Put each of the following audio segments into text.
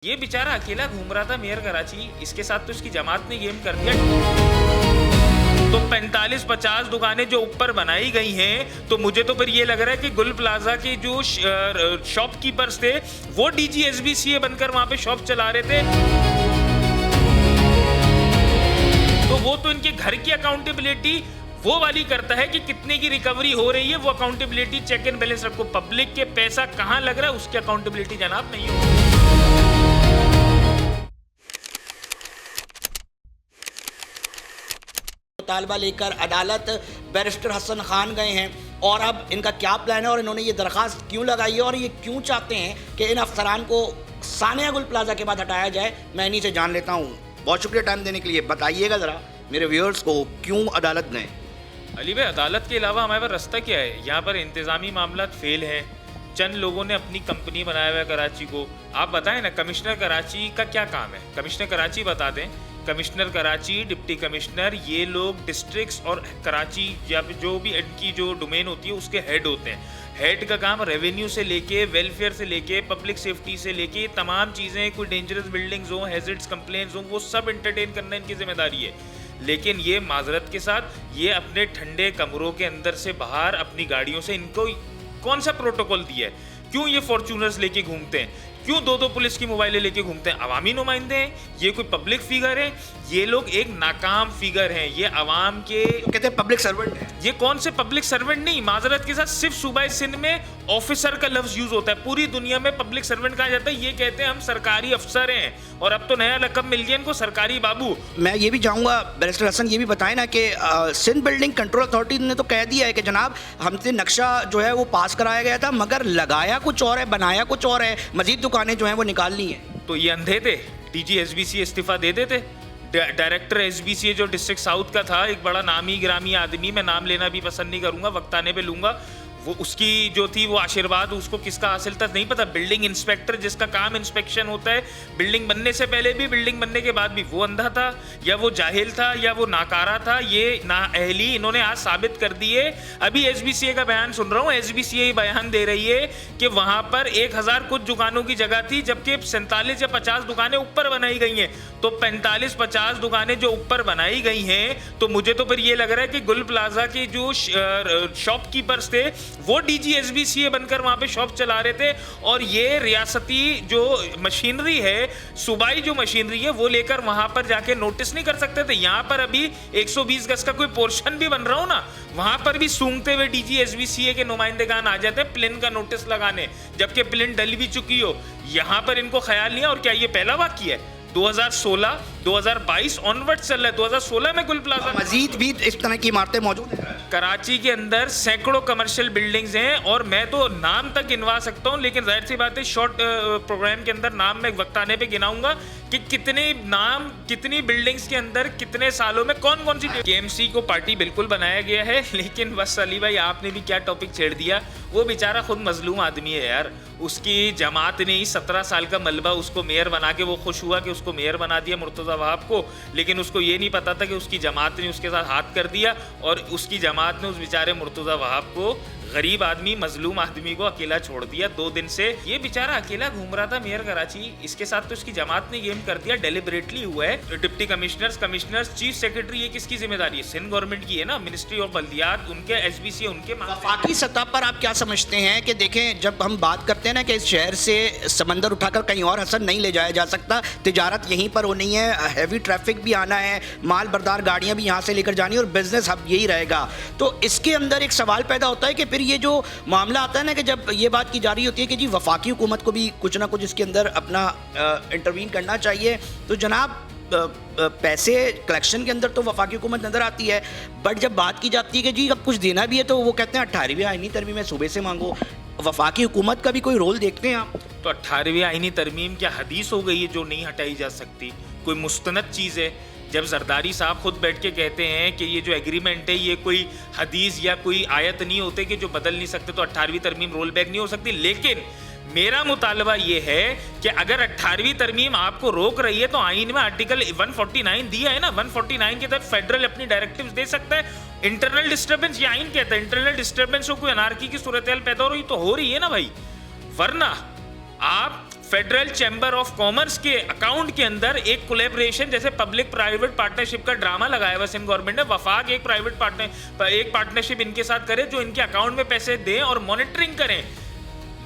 ये बेचारा अकेला घूम रहा था मेयर कराची, इसके साथ तो इसकी जमात ने गेम कर दिया। तो 45-50 दुकानें जो ऊपर बनाई गई हैं, तो मुझे तो फिर ये लग रहा है कि गुल प्लाजा के जो शॉपकीपर्स थे वो DGSBCA बनकर वहां पे शॉप चला रहे थे। तो वो तो इनके घर की अकाउंटेबिलिटी वो वाली करता है कि कितने की रिकवरी हो रही है, वो अकाउंटेबिलिटी चेक एंड बैलेंस रखो। पब्लिक के पैसा कहां लग रहा है उसकी अकाउंटेबिलिटी जनाब नहीं हो। मुतालबा लेकर अदालत बैरिस्टर हसन खान गए हैं और अब इनका क्या प्लान है और इन्होंने ये दरख्वास्त क्यों लगाई है और ये क्यों चाहते हैं कि इन अफसरान को सानिया गुल प्लाजा के बाद हटाया जाए, मैं इन्हीं से जान लेता हूँ। बहुत शुक्रिया टाइम देने के लिए। बताइएगा ज़रा मेरे व्यूअर्स को क्यों अदालत गए। अली भाई, अदालत के अलावा हमारे पास रास्ता क्या है? यहाँ पर इंतज़ामी मामला फेल है। चंद लोगों ने अपनी कंपनी बनाया हुआ है कराची को। आप बताएं ना, कमिश्नर कराची का क्या काम है? कमिश्नर कराची बता दें। कमिश्नर कराची, डिप्टी कमिश्नर, ये लोग डिस्ट्रिक्ट्स और कराची या जो भी इनकी जो डोमेन होती है उसके हेड होते हैं। हेड का काम रेवेन्यू से लेके, वेलफेयर से लेके, पब्लिक सेफ्टी से लेके तमाम चीज़ें, कोई डेंजरस बिल्डिंग्स हो, हैजर्ड्स कंप्लेंट्स हो, वो सब एंटरटेन करना इनकी जिम्मेदारी है। लेकिन ये माजरत के साथ ये अपने ठंडे कमरों के अंदर से बाहर अपनी गाड़ियों से, इनको कौन सा प्रोटोकॉल दिया है? क्यों ये फॉर्च्यूनर्स लेके घूमते हैं? क्यों दो पुलिस की मोबाइलें लेके घूमते हैं? अवामी नुमाइंदे हैं? ये कोई पब्लिक फिगर है? ये लोग एक नाकाम फिगर हैं। ये अवाम के कहते हैं पब्लिक सर्वेंट है। ये कौन से पब्लिक सर्वेंट नहीं, माजरत के साथ सिर्फ सूबा सिंध में ऑफिसर का लफ्ज यूज होता है। पूरी दुनिया में पब्लिक सर्वेंट कहा जाता है। ये कहते हैं हम सरकारी अफसर हैं और अब तो नया लकब मिल गया इनको, सरकारी बाबू। मैं ये भी चाहूँगा बैरिस्टर हसन ये भी बताएं ना कि सिंध बिल्डिंग कंट्रोल अथॉरिटी ने तो कह दिया है कि जनाब हमसे नक्शा जो है वो पास कराया गया था, मगर लगाया कुछ और है, बनाया कुछ और है, मजीद दुकानें जो हैं वो निकाल ली हैं। तो ये अंधे थे? DGSBCA इस्तीफा दे देते। डायरेक्टर SBCA जो डिस्ट्रिक्ट साउथ का था, एक बड़ा नामी ग्रामी आदमी, मैं नाम लेना भी पसंद नहीं करूंगा, वक्त आने पे लूंगा, वो उसकी जो थी वो आशीर्वाद उसको किसका हासिल था नहीं पता। बिल्डिंग इंस्पेक्टर जिसका काम इंस्पेक्शन होता है, बिल्डिंग बनने से पहले भी, बिल्डिंग बनने के बाद भी, वो अंधा था या वो जाहिल था या वो नाकारा था, ये नाअहली इन्होंने आज साबित कर दी है। अभी SBCA का बयान सुन रहा हूँ, SBCA बयान दे रही है कि वहां पर 1000 कुछ दुकानों की जगह थी, जबकि 47 या 50 दुकानें ऊपर बनाई गई हैं। तो 45-50 दुकानें जो ऊपर बनाई गई हैं, तो मुझे तो फिर ये लग रहा है कि गुल प्लाजा के जो शॉपकीपर्स थे वो DGSBCA बनकर वहां पे शॉप चला रहे थे और ये रियासती जो मशीनरी है, सूबाई जो मशीनरी है, वो लेकर वहां पर जाके नोटिस नहीं कर सकते थे। यहाँ पर अभी 120 गज का कोई पोर्शन भी बन रहा हो ना, वहां पर भी सूंघते हुए DGSBCA के नुमाइंदेगान आ जाते हैं प्लेन का नोटिस लगाने, जबकि प्लेन डल भी चुकी हो। यहाँ पर इनको ख्याल नहीं है। और क्या ये पहला वाक़या है? 2016, 2022 ऑनवर्ड चल रहा है। 2016 में गुल प्लाजा, मजीद भी इस तरह की इमारतें मौजूद हैं। कराची के अंदर सैकड़ों कमर्शियल बिल्डिंग्स हैं और मैं तो नाम तक गिनवा सकता हूं, लेकिन जाहिर सी बात है शॉर्ट प्रोग्राम के अंदर नाम मैं वक्त आने पे गिनाऊंगा कि कितने नाम, कितनी बिल्डिंग्स के अंदर कितने सालों में कौन कौन सी। KMC को पार्टी बिल्कुल बनाया गया है, लेकिन बस अली भाई आपने भी क्या टॉपिक छेड़ दिया। वो बेचारा खुद मजलूम आदमी है यार। उसकी जमात ने ही 17 साल का मलबा उसको मेयर बना के, वो खुश हुआ कि उसको मेयर बना दिया मुर्तज़ा वहाब को, लेकिन उसको ये नहीं पता था कि उसकी जमात ने उसके साथ हाथ कर दिया और उसकी जमात ने उस बेचारे मुर्तज़ा वहाब को, गरीब आदमी, मजलूम आदमी को अकेला छोड़ दिया 2 दिन से। ये बेचारा अकेला घूम रहा था मेयर कराची, इसके साथ तो इसकी जमात ने गेम कर दिया। डेलिबरेटली हुआ है। डिप्टी कमिश्नर्स, चीफ सेक्रेटरी, ये किसकी जिम्मेदारी है? सिंध गवर्नमेंट की है ना, मिनिस्ट्री ऑफ बल्दियात, उनके SBCA उनके। वफाकी सतह पर आप क्या समझते हैं कि देखें, जब हम बात करते हैं ना कि इस शहर से समंदर उठाकर कहीं और हसन नहीं ले जाया जा सकता, तिजारत यहीं पर होनी है, हैवी ट्रैफिक भी आना है, माल बरदार गाड़ियाँ भी यहाँ से लेकर जानी और बिजनेस हब यही रहेगा। तो इसके अंदर एक सवाल पैदा होता है कि फिर ये जो मामला आता है ना कि जब ये बात की जा रही होती है कि जी वफाकी हुकूमत को भी कुछ ना कुछ इसके अंदर अपना इंटरवीन करना चाहिए, तो जनाब पैसे कलेक्शन के अंदर तो वफाकी हुकूमत नज़र आती है, बट जब बात की जाती है कि जी अब कुछ देना भी है तो वो कहते हैं 18वीं आईनी तरमीम में सूबे से मांगो। वफाकी हुकूमत का भी कोई रोल देखते हैं आप? तो 18वीं आईनी तरमीम क्या हदीस हो गई है जो नहीं हटाई जा सकती? कोई मुस्तनद चीज़ है? जब जरदारी साहब खुद बैठ के कहते हैं कि ये जो एग्रीमेंट है ये कोई हदीस या कोई आयत नहीं होते कि जो बदल नहीं सकते, तो 18वीं तरमीम रोल बैक नहीं हो सकती। लेकिन मेरा मुतालबा ये है कि अगर 18वीं तरमीम आपको रोक रही है तो आईन में आर्टिकल 149 दिया है ना, 149 के तहत फेडरल अपनी डायरेक्टिव्स दे सकता है। इंटरनल डिस्टर्बेंस, ये आईन कहता है इंटरनल डिस्टर्बेंस हो, कोई अनार्की की सूरत पैदा हो रही तो हो रही है ना भाई, वरना आप फेडरल चैम्बर ऑफ कॉमर्स के अकाउंट के अंदर एक कोलैबोरेशन जैसे पब्लिक प्राइवेट पार्टनरशिप का ड्रामा लगाया हुआ सिंध गवर्नमेंट ने। वफाक एक पार्टनरशिप इनके साथ करे जो इनके अकाउंट में पैसे दें और मॉनिटरिंग करें।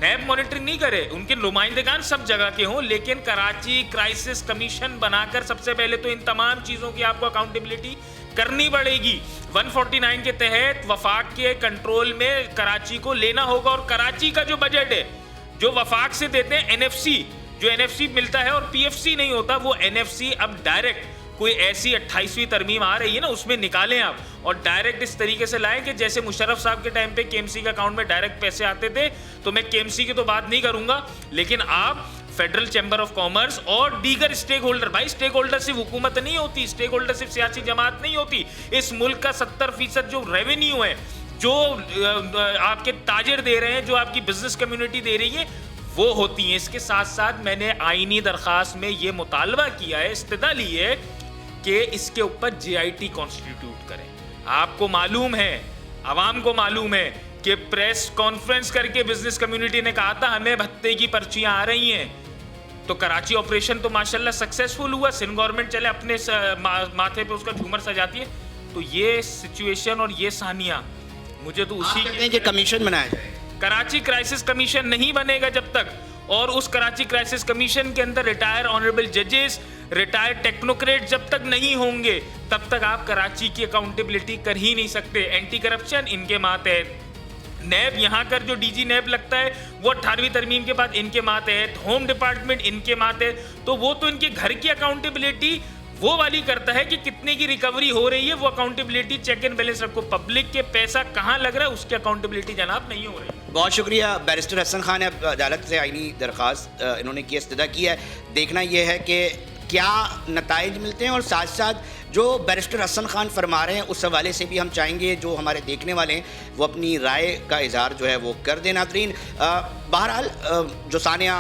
नैब मॉनिटरिंग नहीं करे, उनके नुमाइंदगान सब जगह के हों, लेकिन कराची क्राइसिस कमीशन बनाकर सबसे पहले तो इन तमाम चीज़ों की आपको अकाउंटेबिलिटी करनी पड़ेगी। 149 के तहत वफाक के कंट्रोल में कराची को लेना होगा और कराची का जो बजट है जो वफाक से देते हैं एनएफसी, जो एनएफसी मिलता है और पीएफसी नहीं होता, वो एनएफसी अब डायरेक्ट कोई ऐसी 28वीं तरमीम आ रही है ना उसमें निकालें आप और डायरेक्ट इस तरीके से लाएं कि जैसे मुशर्रफ साहब के टाइम पे केएमसी के अकाउंट में डायरेक्ट पैसे आते थे। तो मैं केएमसी की तो बात नहीं करूंगा, लेकिन आप फेडरल चैम्बर ऑफ कॉमर्स और दीगर स्टेक होल्डर, भाई स्टेक होल्डर सिर्फ हुकूमत नहीं होती, स्टेक होल्डर सिर्फ सियासी जमात नहीं होती। इस मुल्क का 70% जो रेवेन्यू है, जो आपके ताजिर दे रहे हैं, जो आपकी बिजनेस कम्युनिटी दे रही है, वो होती है। इसके साथ साथ मैंने आईनी दरख्वास्त में ये मुतालबा किया है, इस्तदा ली है कि इसके ऊपर JIT कॉन्स्टिट्यूट करें। आपको मालूम है, आवाम को मालूम है कि प्रेस कॉन्फ्रेंस करके बिजनेस कम्युनिटी ने कहा था हमें भत्ते की पर्चियां आ रही हैं। तो कराची ऑपरेशन तो माशाल्लाह सक्सेसफुल हुआ, सिंध गवर्नमेंट चले अपने माथे पे उसका झूमर सजाती है। तो ये सिचुएशन और ये सानिया मुझे तो उसी कहते हैं कि कमीशन बनाया जाए। कराची क्राइसिस कमीशन नहीं बनेगा जब तक, और उस कराची क्राइसिस कमीशन के अंदर रिटायर ऑनरेबल जजेस, रिटायर्ड टेक्नोक्रेट जब तक नहीं होंगे तब तक आप कराची की अकाउंटेबिलिटी कर ही नहीं सकते। एंटी करप्शन इनके मातहत, नैब यहाँ कर जो डीजी नैब लगता है वो 18वीं तरमीम के बाद इनके मातहत, होम डिपार्टमेंट इनके मातहत। तो वो तो इनके घर की अकाउंटेबिलिटी वो वाली करता है कि कितने की रिकवरी हो रही है, वो अकाउंटेबिलिटी चेक एंड बैलेंस रखो। पब्लिक के पैसा कहाँ लग रहा है उसकी अकाउंटेबिलिटी जनाब नहीं हो रही। बहुत शुक्रिया। बैरिस्टर हसन खान ने अदालत से आईनी दरख्वास्त इन्होंने की इस्तदा की है। देखना यह है कि क्या नताइज मिलते हैं, और साथ साथ जो बैरिस्टर हसन खान फरमा रहे हैं उस हवाले से भी हम चाहेंगे जो हमारे देखने वाले हैं वो अपनी राय का इजहार जो है वो कर दें। नाज़रीन, बहरहाल जो सानिया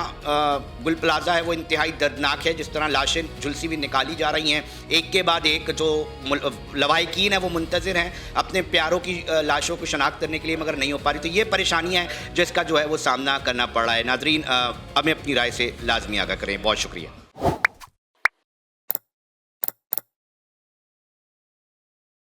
गुल प्लाजा है वो इंतहाई दर्दनाक है। जिस तरह लाशें झुलसी हुई निकाली जा रही हैं, एक के बाद एक जो लवाहिकीन है वो मुंतज़िर हैं अपने प्यारों की लाशों को शनाख्त करने के लिए, मगर नहीं हो पा रही। तो ये परेशानियाँ हैं जिसका जो है वो सामना करना पड़ रहा है। नाज़रीन, हमें अपनी राय से लाजमी आगाह करें। बहुत शुक्रिया।